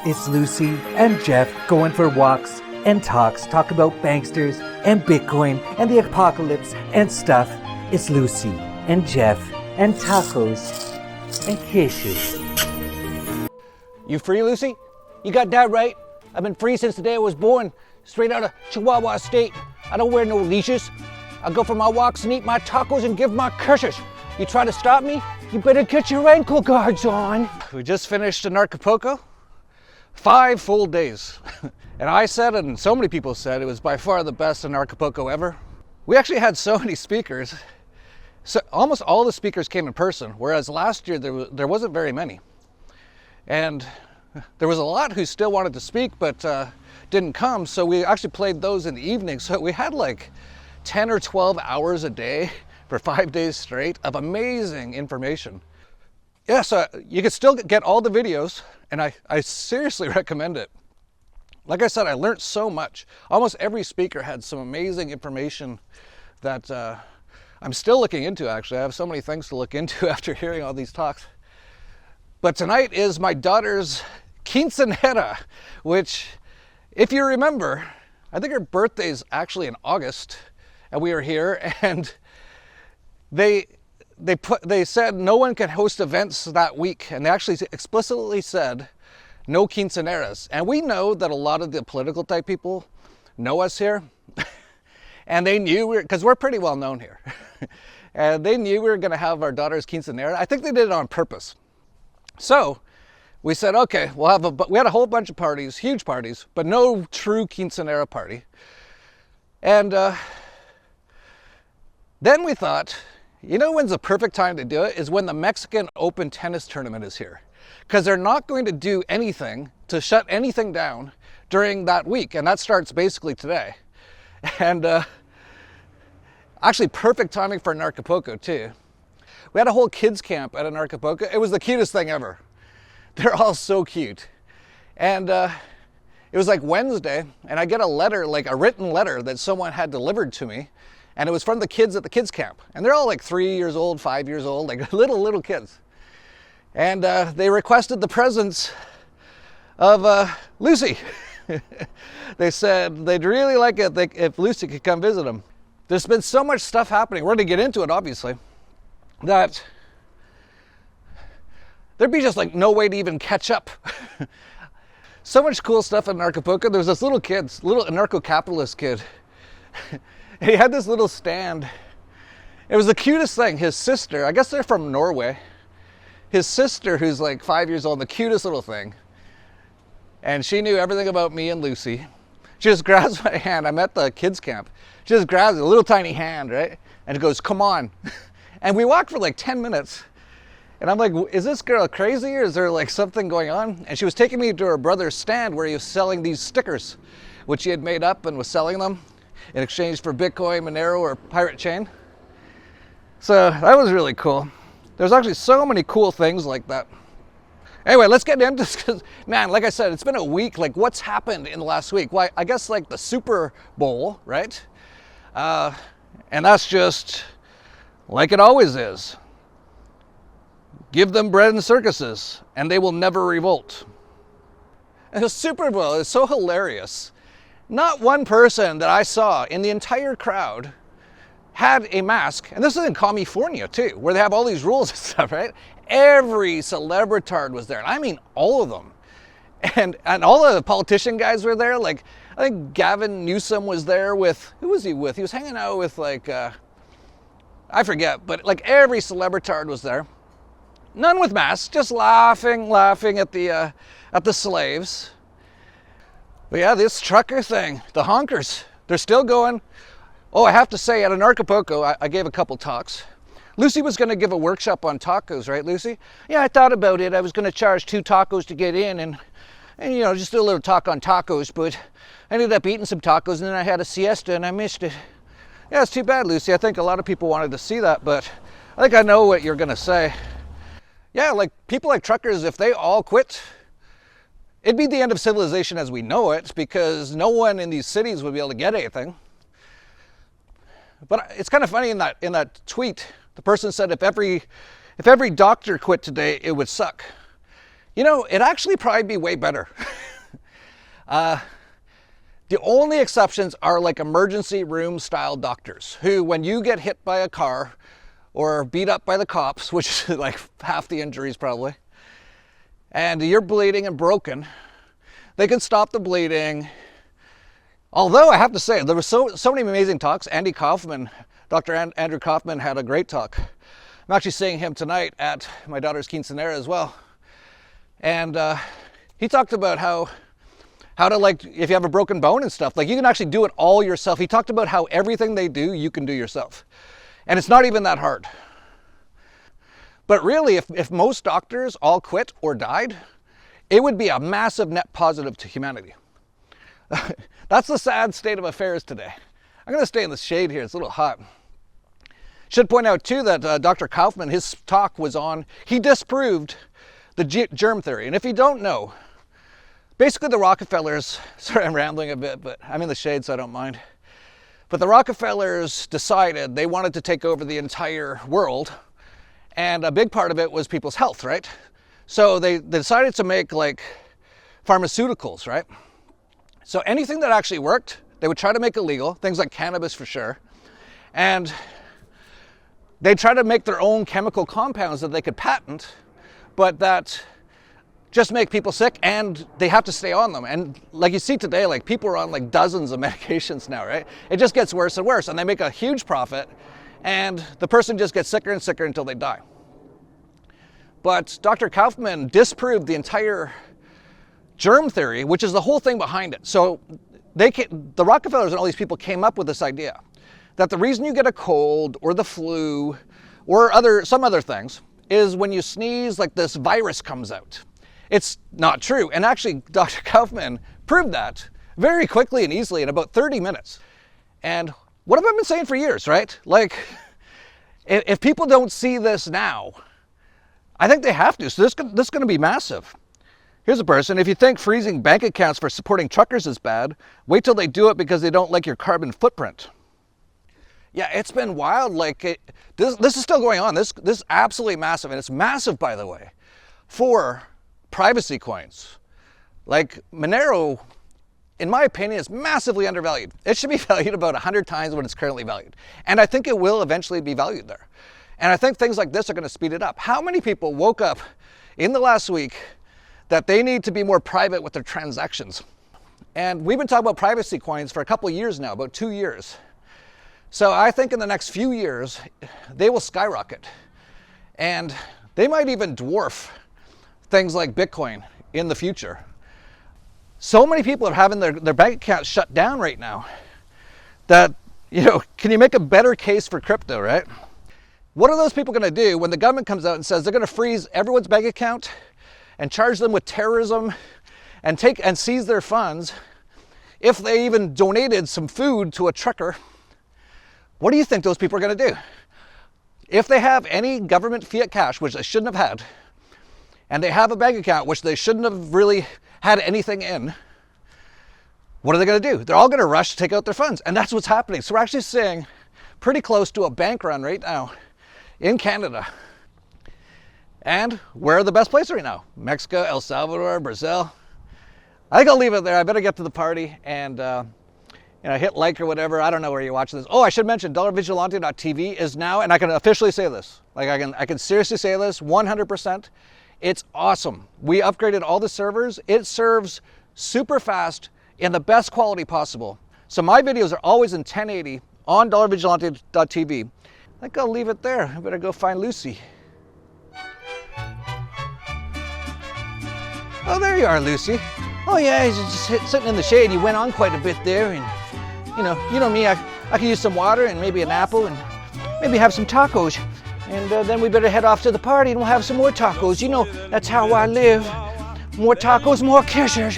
It's Lucy and Jeff going for walks and talk about banksters and Bitcoin and the apocalypse and stuff. It's Lucy and Jeff and tacos and kisses. You free, Lucy? You got that right. I've been free since the day I was born, straight out of Chihuahua State. I don't wear no leashes. I go for my walks and eat my tacos and give my kisses. You try to stop me? You better get your ankle guards on. We just finished in Acapulco. 5 full days. And I said it, and so many people said it was by far the best in Acapulco ever. We actually had so many speakers. So almost all the speakers came in person, whereas last year there wasn't very many. And there was a lot who still wanted to speak, but didn't come. So we actually played those in the evening. So we had like 10 or 12 hours a day for 5 days straight of amazing information. Yeah, so you can still get all the videos, and I seriously recommend it. Like I said, I learned so much. Almost every speaker had some amazing information that I'm still looking into, actually. I have so many things to look into after hearing all these talks. But tonight is my daughter's quinceañera, which, if you remember, I think her birthday's actually in August, and we were here, and they said no one can host events that week, and they actually explicitly said no quinceañeras. And we know that a lot of the political type people know us here, and they knew because we're pretty well known here, and they knew we were going to have our daughter's quinceañera. I think they did it on purpose. So we said, okay, we had a whole bunch of parties, huge parties, but no true quinceañera party. And then we thought, you know when's the perfect time to do it? Is when the Mexican Open tennis tournament is here. Because they're not going to do anything to shut anything down during that week. And that starts basically today. And actually perfect timing for Acapulco too. We had a whole kids camp at Acapulco. It was the cutest thing ever. They're all so cute. And it was like Wednesday, and I get a letter, like a written letter that someone had delivered to me. And it was from the kids at the kids camp. And they're all like 3 years old, 5 years old, like little kids. And they requested the presence of Lucy. They said they'd really like it if Lucy could come visit them. There's been so much stuff happening, we're gonna get into it obviously, that there'd be just like no way to even catch up. So much cool stuff in Acapulco. There was this little anarcho-capitalist kid. He had this little stand. It was the cutest thing. His sister, I guess they're from Norway. His sister, who's like 5 years old, the cutest little thing. And she knew everything about me and Lucy. She just grabs my hand. I'm at the kids camp. She just grabs a little tiny hand, right? And goes, come on. And we walked for like 10 minutes. And I'm like, is this girl crazy or is there like something going on? And she was taking me to her brother's stand where he was selling these stickers, which he had made up and was selling them in exchange for Bitcoin, Monero, or Pirate Chain. So that was really cool. There's actually so many cool things like that. Anyway, let's get into this, because, man, like I said, it's been a week. Like, what's happened in the last week? Well, I guess like the Super Bowl, right? And that's just like it always is. Give them bread and circuses, and they will never revolt. And the Super Bowl is so hilarious. Not one person that I saw in the entire crowd had a mask. And this is in California too, where they have all these rules and stuff, right? Every celebritard was there. And I mean all of them. And all the politician guys were there. Like, I think Gavin Newsom was there with, who was he with? He was hanging out with like, I forget, but like every celebritard was there. None with masks, just laughing at the slaves. But yeah, this trucker thing, the honkers, they're still going. Oh, I have to say, at Acapulco, I gave a couple talks. Lucy was going to give a workshop on tacos, right, Lucy? Yeah, I thought about it. I was going to charge 2 tacos to get in and you know, just do a little talk on tacos, but I ended up eating some tacos and then I had a siesta and I missed it. Yeah, it's too bad, Lucy. I think a lot of people wanted to see that, but I think I know what you're going to say. Yeah, like people like truckers, if they all quit, it'd be the end of civilization as we know it, because no one in these cities would be able to get anything. But it's kind of funny in that tweet, the person said if every doctor quit today, it would suck. You know, it'd actually probably be way better. The only exceptions are like emergency room style doctors who, when you get hit by a car or beat up by the cops, which is like half the injuries probably, and you're bleeding and broken, they can stop the bleeding. Although I have to say, there were so many amazing talks. Andy Kaufman, Dr. Andrew Kaufman had a great talk. I'm actually seeing him tonight at my daughter's quinceanera as well. And he talked about how to, like, if you have a broken bone and stuff, like you can actually do it all yourself. He talked about how everything they do, you can do yourself. And it's not even that hard. But really, if most doctors all quit or died, it would be a massive net positive to humanity. That's the sad state of affairs today. I'm going to stay in the shade here. It's a little hot. Should point out too that Dr. Kaufman, his talk was on, he disproved the germ theory. And if you don't know, basically the Rockefellers, sorry I'm rambling a bit, but I'm in the shade so I don't mind. But the Rockefellers decided they wanted to take over the entire world. And a big part of it was people's health, right? So they decided to make like pharmaceuticals, right? So anything that actually worked, they would try to make illegal, things like cannabis for sure. And they try to make their own chemical compounds that they could patent, but that just make people sick and they have to stay on them. And like you see today, like people are on like dozens of medications now, right? It just gets worse and worse and they make a huge profit and the person just gets sicker and sicker until they die. But Dr. Kaufman disproved the entire germ theory, which is the whole thing behind it. So the Rockefellers and all these people came up with this idea that the reason you get a cold or the flu or some other things is when you sneeze, like this virus comes out. It's not true. And actually, Dr. Kaufman proved that very quickly and easily in about 30 minutes. And what have I been saying for years, right? Like, if people don't see this now, I think they have to. So this is going to be massive. Here's a person, if you think freezing bank accounts for supporting truckers is bad, wait till they do it because they don't like your carbon footprint. Yeah, it's been wild. Like, this is still going on. This is absolutely massive. And it's massive, by the way, for privacy coins. Like, Monero, in my opinion, is massively undervalued. It should be valued about 100 times what it's currently valued. And I think it will eventually be valued there. And I think things like this are going to speed it up. How many people woke up in the last week that they need to be more private with their transactions? And we've been talking about privacy coins for a couple of years now, about 2 years. So I think in the next few years, they will skyrocket. And they might even dwarf things like Bitcoin in the future. So many people are having their bank accounts shut down right now that, can you make a better case for crypto, right? What are those people going to do when the government comes out and says they're going to freeze everyone's bank account and charge them with terrorism and seize their funds if they even donated some food to a trucker? What do you think those people are going to do? If they have any government fiat cash, which they shouldn't have had, and they have a bank account, which they shouldn't have really had anything in, what are they going to do? They're all going to rush to take out their funds. And that's what's happening. So we're actually seeing pretty close to a bank run right now in Canada. And where are the best places right now? Mexico, El Salvador, Brazil. I think I'll leave it there. I better get to the party and hit like or whatever. I don't know where you're watching this. Oh, I should mention dollarvigilante.tv is now, and I can officially say this, like I can seriously say this 100%. It's awesome. We upgraded all the servers. It serves super fast in the best quality possible. So my videos are always in 1080 on dollarvigilante.tv. I think I'll leave it there. I better go find Lucy. Oh, there you are, Lucy. Oh yeah, he's just sitting in the shade. He went on quite a bit there, and you know me. I could use some water and maybe an apple and maybe have some tacos, and then we better head off to the party and we'll have some more tacos. That's how I live. More tacos, more kisses.